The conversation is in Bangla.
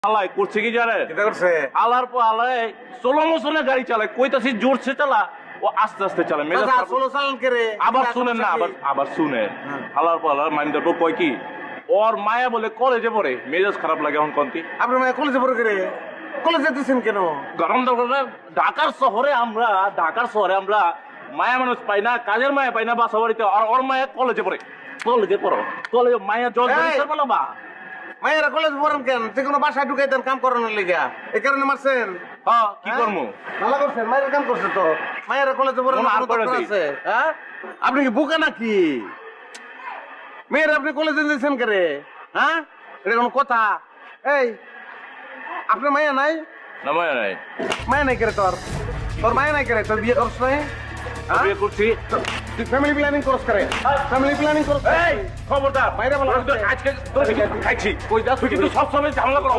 আলাই করছে কি জানেন? এটা করছে আলার পর আলাই ষোলো মোশনে গাড়ি চালায়, কইতাছি জোরছে চালা, ও আস্তে আস্তে চালায়। মেজাজ খারাপ। ষোলো চালান কে রে? আবার শুনেন না, আবার শুনেন। আলার পর আলার মাইন্ড দেখো কয় কি, ওর মায়া বলে কলেজে পড়ে, মেজাজ খারাপ লাগে এখন কন্তি। আপনার মায়ের কলেজে পড়ে কে রে? কলেজে যেতেছেন কেন? গরম দরকার। ঢাকার শহরে আমরা মায়া মানুষ পাই না, কাজের মায়া পাই না বাসা বাড়িতে, আর ওর মায়া কলেজে পড়ে। কলেজে পড়ো, কলেজে মায়া জল বা মায়েরা কলেজ পড়েন কেন? যে কোনো বাসায় ঢুকাই দেন কাম করানোর লেগে, এই কারণে মারছেন? হ্যাঁ, কি করবো? ভালো করছেন, মায়ের কাম করছে তো। মায়েরা কলেজে পড়েন আর আর করে দিই। আছে? হ্যাঁ, আপনি কি বোকা নাকি? মেয়েরা আপনি কলেজে দিয়েছেন কে রে? হ্যাঁ, এটা কোনো কথা? এই আপনার মায়া নাই? না মায়া নাই। মায়া নাই কে রে তোর? তোর মায়া নাই কে রে? তোর বিয়ে করছ নাই? বিয়ে করছি। তুই ফ্যামিলি প্ল্যানিং করছ করে? ফ্যামিলি প্ল্যানিং করছ? এই খবরদার, মাইরা বলা আজকে তোর খাইছি কই যা, তুই কিন্তু সবসময় ঝামেলা করো।